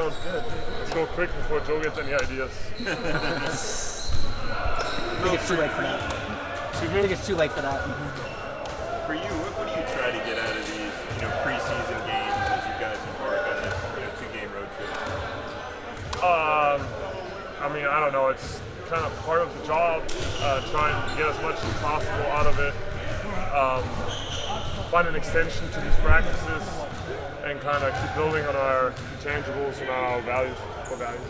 Sounds good. Let's go quick before Joe gets any ideas. I think it's too late for that. Excuse I me? think it's too late for that. For you, what do you try to get out of these, preseason games as you guys embark on this, 2-game road trip? I mean, I don't know. It's kind of part of the job, trying to get as much as possible out of it. Find an extension to these practices and kind of keep building on our intangibles and our core values.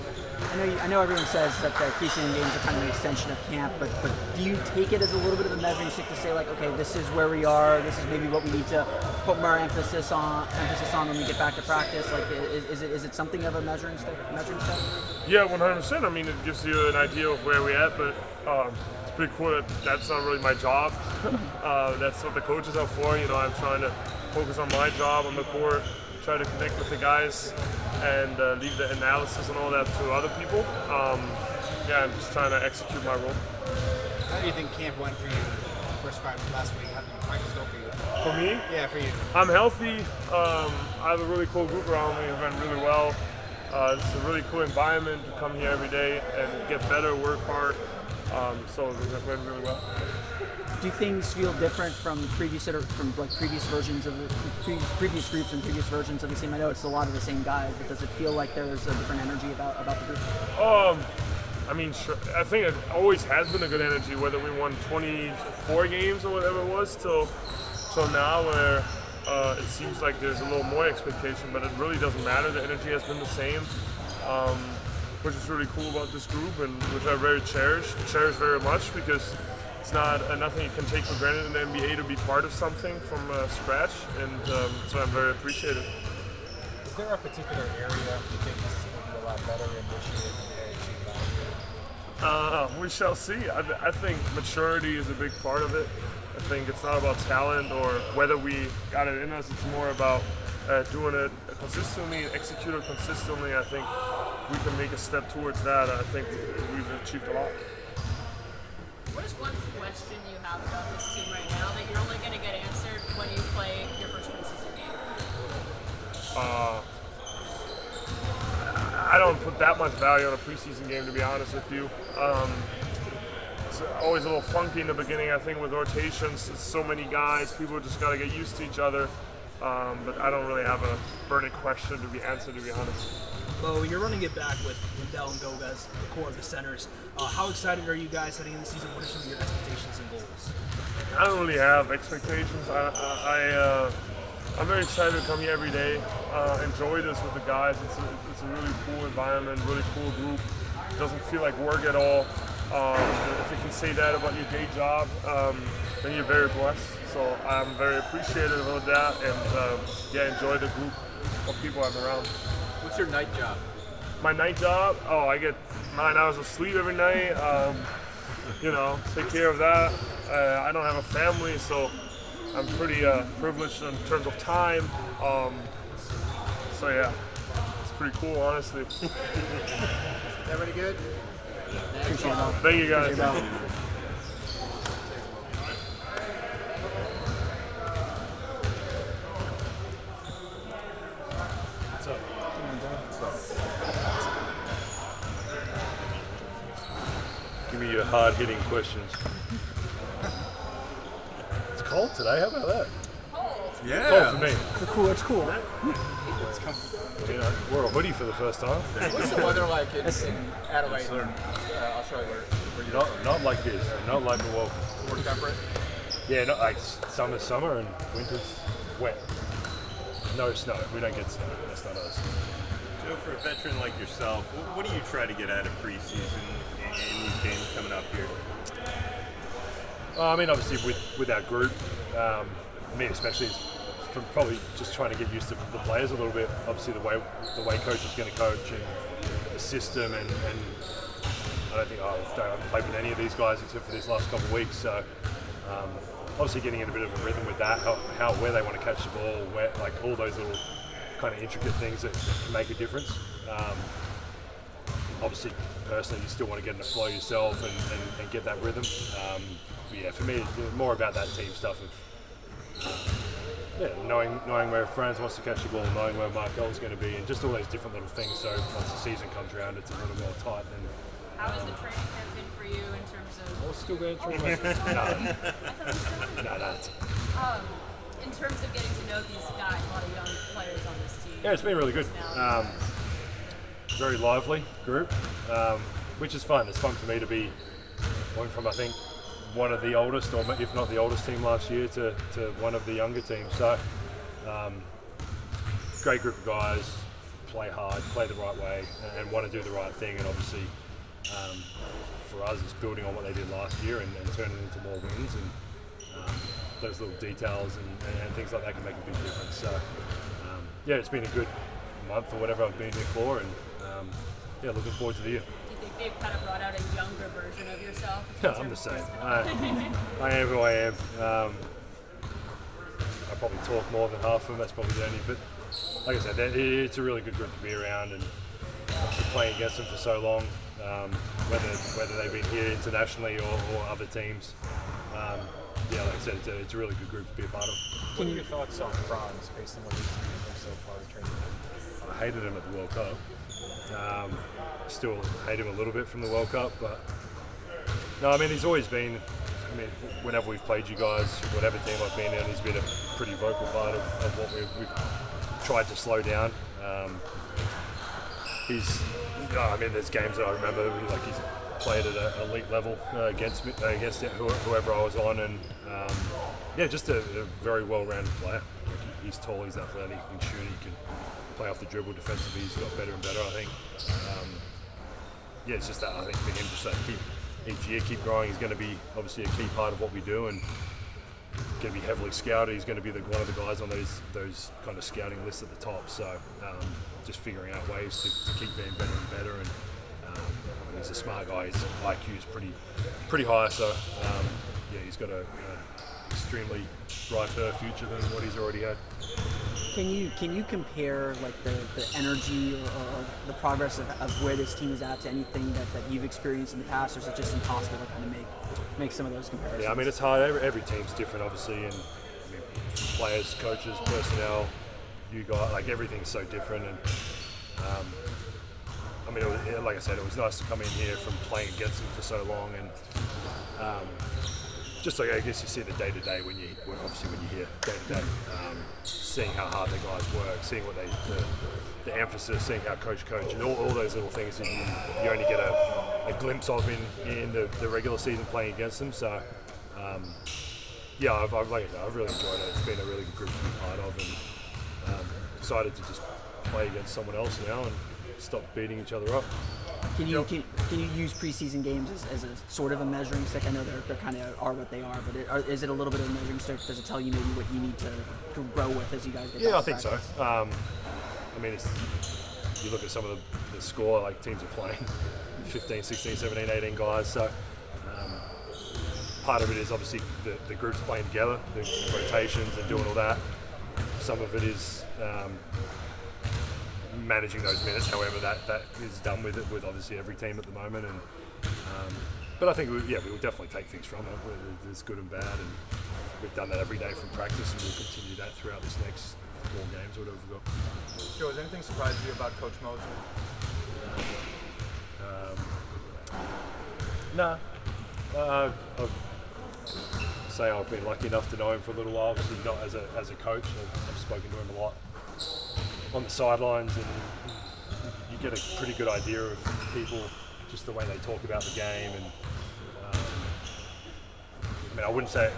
I know everyone says that the preseason games are kind of an extension of camp, but do you take it as a little bit of a measuring stick to say, like, okay, this is where we are, this is maybe what we need to put more emphasis on when we get back to practice? Like, is it something of a measuring stick? Yeah, 100%. I mean, it gives you an idea of where we're at, but it's pretty cool that that's not really my job. That's what the coaches are for. I'm trying to focus on my job on the court, try to connect with the guys, and leave the analysis and all that to other people. I'm just trying to execute my role. How do you think camp went for you first fight last week? How did practice go for you? For me? Yeah, for you. I'm healthy. I have a really cool group around me. It went really well. It's a really cool environment to come here every day and get better, work hard. So it went really well. Do things feel different from previous versions of previous groups and previous versions of the team? I know it's a lot of the same guys, but does it feel like there's a different energy about the group? I mean, sure. I think it always has been a good energy, whether we won 24 games or whatever it was till now, where it seems like there's a little more expectation, but it really doesn't matter. The energy has been the same, which is really cool about this group, and which I cherish very much, because it's not nothing you can take for granted in the NBA to be part of something from scratch, and so I'm very appreciative. Is there a particular area you think this team will be a lot better in this year compared to last year? We shall see. I think maturity is a big part of it. I think it's not about talent or whether we got it in us. It's more about doing it consistently, execute it consistently. I think if we can make a step towards that, I think we've achieved a lot. What is one question you have about this team right now that you're only going to get answered when you play your first preseason game? I don't put that much value on a preseason game, to be honest with you. It's always a little funky in the beginning, I think, with rotations. It's so many guys, people just got to get used to each other. But I don't really have a burning question to be answered, to be honest. Bo, you're running it back with Lindell and Goga as the core of the centers. How excited are you guys heading into the season? What are some of your expectations and goals? I don't really have expectations. I'm very excited to come here every day, enjoy this with the guys. It's a really cool environment, really cool group. It doesn't feel like work at all. If you can say that about your day job, then you're very blessed. So I'm very appreciative of that, and enjoy the group of people I'm around. What's your night job? My night job? I get 9 hours of sleep every night. Take care of that. I don't have a family, so I'm pretty privileged in terms of time. It's pretty cool, honestly. Everybody good? Thank you, guys. Give me your hard-hitting questions. It's cold today. How about that? Yeah. Cold for me. It's cool. Wore a hoodie for the first time. What's the weather like in Adelaide, Australia? Where you're Not like this. Not like Milwaukee. more temperate? Yeah, not like summer and winter's wet. No snow. We don't get snow. That's not us. So for a veteran like yourself, what do you try to get out of preseason and these games coming up here? I mean, obviously with our group, me especially, is from probably just trying to get used to the players a little bit. Obviously the way coach is going to coach and the system, and I don't think I haven't played with any of these guys except for these last couple of weeks. So obviously getting in a bit of a rhythm with that, where they want to catch the ball, where, like all those little kind of intricate things that can make a difference. Obviously, personally, you still want to get in the flow yourself and get that rhythm. For me, more about that team stuff of yeah, knowing where Franz wants to catch the ball, knowing where Markel's going to be, and just all those different little things. So once the season comes around, it's a little more tight. And How has the training camp been for you in terms of? we're still going through. No. In terms of getting to know these guys, a lot of young players on this team. Yeah, it's been really good. Very lively group, which is fun. It's fun for me to be going from, I think, one of the oldest, or if not the oldest team last year, to one of the younger teams. So, great group of guys, play hard, play the right way, and want to do the right thing. And obviously, for us, it's building on what they did last year and turning into more wins. And those little details and things like that can make a big difference. So, yeah, it's been a good month or whatever I've been here for, and yeah, looking forward to the year. Do you think they've kind of brought out a younger version of yourself? Yeah, I'm the same. I am who I am. I probably talk more than half of them. That's probably the only. But like I said, it's a really good group to be around, and after playing against them for so long, whether they've been here internationally or other teams. Yeah, like I said, it's a really good group to be a part of. What are your thoughts on Franz based on what you've seen from him so far in training? I hated him at the World Cup. Still hate him a little bit from the World Cup, but no, I mean, he's always been, I mean, whenever we've played you guys, whatever team I've been in, he's been a pretty vocal part of what we've tried to slow down. I mean, there's games that I remember, like he's played at an elite level against whoever I was on, and yeah, just a very well-rounded player. Like he's tall, he's athletic, he can shoot, he can play off the dribble defensively. He's got better and better, I think. Yeah, it's just that I think for him just to each year keep growing. He's going to be obviously a key part of what we do, and going to be heavily scouted. He's going to be one of the guys on those kind of scouting lists at the top. So just figuring out ways to keep being better and better. And he's a smart guy. His IQ is pretty high. So yeah, he's got a extremely brighter future than what he's already had. Can you compare like the energy or the progress of where this team is at to anything that you've experienced in the past, or is it just impossible to kind of make some of those comparisons? Yeah, I mean, it's hard. Every team's different, obviously, and I mean, players, coaches, personnel, you guys, like everything's so different. And I mean, like I said, it was nice to come in here from playing against them for so long, and just like I guess you see the day to day when you're here day to day, seeing how hard the guys work, seeing what the emphasis, seeing how coach, and all those little things that you only get a glimpse of in the regular season playing against them. So yeah, I've really enjoyed it. It's been a really good group to be part of, and excited to just play against someone else now and stop beating each other up. Can you use preseason games as a sort of a measuring stick? I know they're kind of are what they are, but is it a little bit of a measuring stick? Does it tell you maybe what you need to grow with as you guys get back to think practice? so. I mean, you look at some of the score, like teams are playing 15, 16, 17, 18 guys. So part of it is obviously the groups playing together, the rotations and doing all that. Some of it is managing those minutes, however that is done with obviously every team at the moment, and but I think we will definitely take things from it. There's good and bad, and we've done that every day from practice, and we'll continue that throughout this next 4 games or whatever we've got. Joe, has anything surprised you about Coach Moser? No. I'd say I've been lucky enough to know him for a little while, obviously not as a coach. I've spoken to him a lot on the sidelines, and you get a pretty good idea of people, just the way they talk about the game. And I mean, I wouldn't say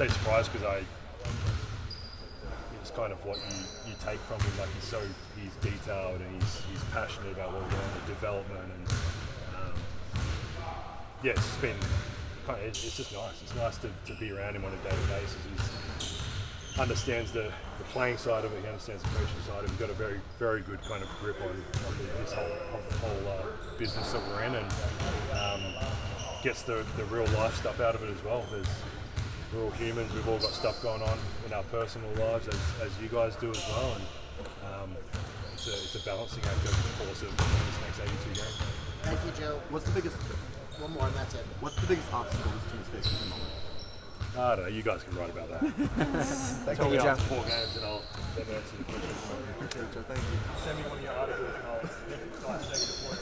surprised, because it's kind of what you take from him. Like he's detailed, and he's passionate about what we're doing, the development, and yeah, it's just nice. It's nice to be around him on a daily basis. He understands the playing side of it. He understands the coaching side of it. He's got a very, very good kind of grip on this whole business that we're in, and gets the real life stuff out of it as well. We're all humans. We've all got stuff going on in our personal lives, as you guys do as well. And it's a balancing act over the course of this next 82 games. Thank you, Joe. One more, and that's it. What's the biggest obstacle this team is facing at the moment? I don't know. You guys can write about that. Thank Tell me you, Joe. after 4 games, and I'll then answer the question. Thank you. Send me one of your articles, and I'll say the point.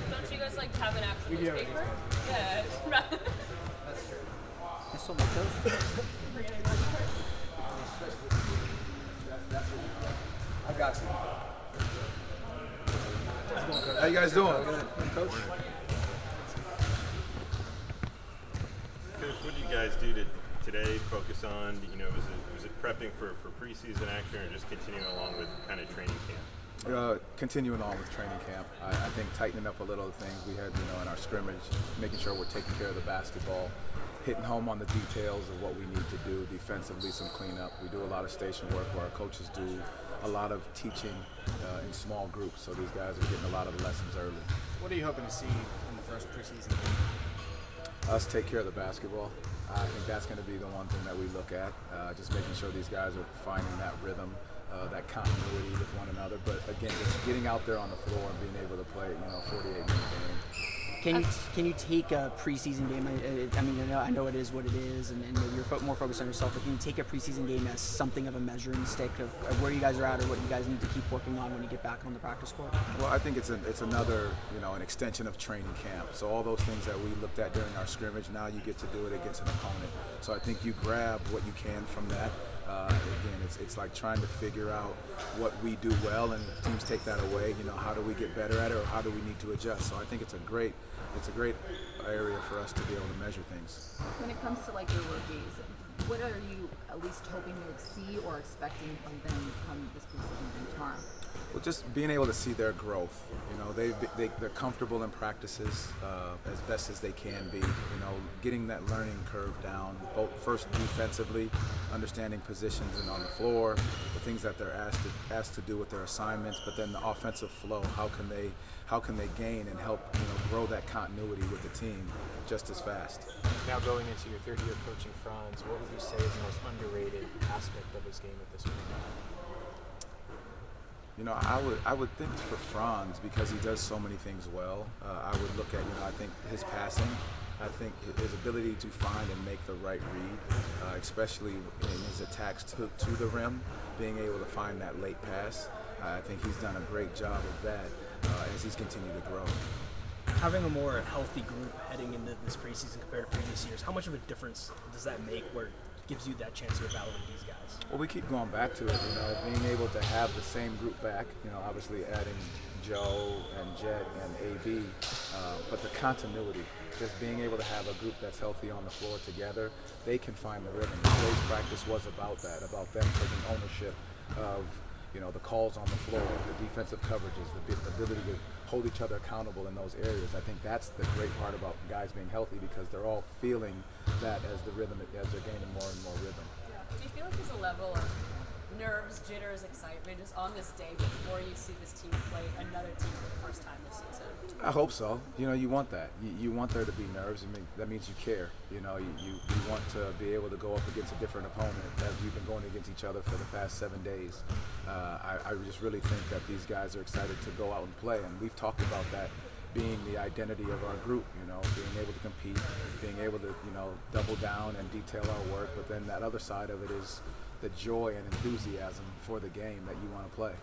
Don't you guys like have an actual newspaper? Yeah. I still make those. I got you. How you guys doing? Coach, what do you guys do today? Focus on, was it prepping for preseason action, or just continuing along with kind of training camp? Continuing on with training camp. I think tightening up a little of the things we had, in our scrimmage, making sure we're taking care of the basketball, hitting home on the details of what we need to do defensively, some cleanup. We do a lot of station work where our coaches do a lot of teaching in small groups, so these guys are getting a lot of the lessons early. What are you hoping to see in the first preseason game? Us take care of the basketball. I think that's going to be the one thing that we look at, just making sure these guys are finding that rhythm, that continuity with one another. But again, just getting out there on the floor and being able to play, 48-minute game. Can you take a preseason game? I know it is what it is, and maybe you're more focused on yourself. But can you take a preseason game as something of a measuring stick of where you guys are at, or what you guys need to keep working on when you get back on the practice court? Well, I think it's another an extension of training camp. So all those things that we looked at during our scrimmage, now you get to do it against an opponent. So I think you grab what you can from that. Again, it's like trying to figure out what we do well, and if teams take that away, how do we get better at it, or how do we need to adjust? So I think it's a great area for us to be able to measure things. When it comes to like your rookies, what are you at least hoping to see or expecting from them come this preseason tomorrow? Well, just being able to see their growth. They're comfortable in practices as best as they can be. Getting that learning curve down, both first defensively, understanding positions and on the floor, the things that they're asked to do with their assignments, but then the offensive flow. How can they gain and help grow that continuity with the team just as fast? Now going into your third year coaching Franz, what would you say is the most underrated aspect of his game at this point? I would think for Franz, because he does so many things well, I would look at, I think his passing, I think his ability to find and make the right read, especially in his attacks to the rim, being able to find that late pass. I think he's done a great job of that as he's continued to grow. Having a more healthy group heading into this preseason compared to previous years, how much of a difference does that make where it gives you that chance to evaluate these guys? Well, we keep going back to it, being able to have the same group back, obviously adding Joe and Jet and AB, but the continuity, just being able to have a group that's healthy on the floor together, they can find the rhythm. Today's practice was about that, about them taking ownership of the calls on the floor, the defensive coverages, the ability to hold each other accountable in those areas. I think that's the great part about guys being healthy, because they're all feeling that as they're gaining more and more rhythm. Do you feel like there's a level of nerves, jitters, excitement just on this day before you see this team play another team for the first time this season? I hope so. You want that. You want there to be nerves. That means you care. You want to be able to go up against a different opponent as you've been going against each other for the past 7 days. I just really think that these guys are excited to go out and play, and we've talked about that being the identity of our group, being able to compete, being able to, double down and detail our work, but then that other side of it is the joy and enthusiasm for the game that you want to play.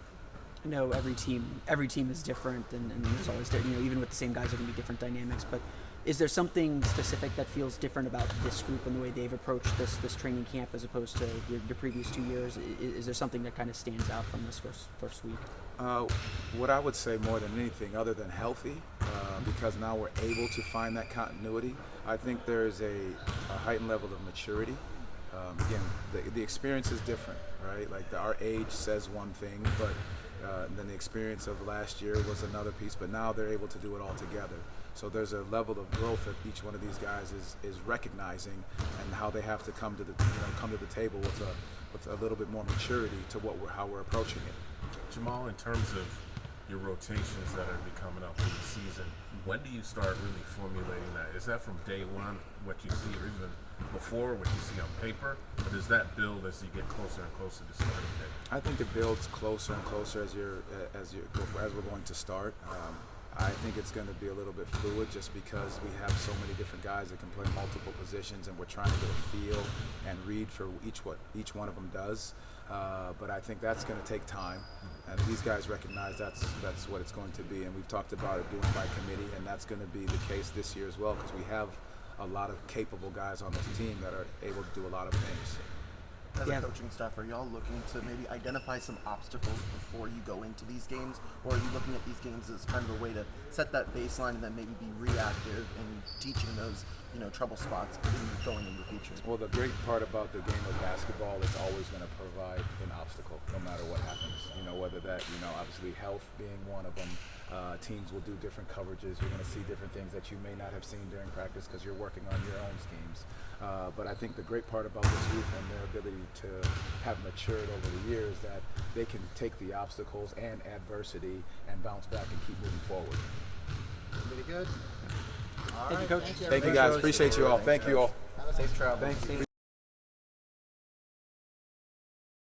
I know every team is different, and there's always, even with the same guys, there can be different dynamics, but is there something specific that feels different about this group and the way they've approached this training camp as opposed to the previous 2 years? Is there something that kind of stands out from this first week? What I would say more than anything, other than healthy, because now we're able to find that continuity, I think there's a heightened level of maturity. Again, the experience is different, right? Like our age says one thing, but then the experience of last year was another piece, but now they're able to do it all together. So there's a level of growth that each one of these guys is recognizing, and how they have to come to the table with a little bit more maturity to how we're approaching it. Jamal, in terms of your rotations that are coming up in the season. When do you start really formulating that? Is that from day one, what you see, or even before, what you see on paper, or does that build as you get closer and closer to starting day? I think it builds closer and closer as we're going to start. I think it's going to be a little bit fluid just because we have so many different guys that can play multiple positions, and we're trying to get a feel and read for what each one of them does. But I think that's going to take time, and these guys recognize that's what it's going to be. And we've talked about it doing by committee, and that's going to be the case this year as well because we have a lot of capable guys on this team that are able to do a lot of things. As a coaching staff, are y'all looking to maybe identify some obstacles before you go into these games, or are you looking at these games as kind of a way to set that baseline and then maybe be reactive in teaching those, trouble spots going into the future? Well, the great part about the game of basketball, it's always going to provide an obstacle, no matter what happens. Whether that, obviously health being one of them. Teams will do different coverages. You're going to see different things that you may not have seen during practice because you're working on your own schemes. But I think the great part about this group and their ability to have matured over the years that they can take the obstacles and adversity and bounce back and keep moving forward. Pretty good. Thank you, Coach. Thank you, guys. Appreciate you all. Thank you all. Safe travel. Thank you.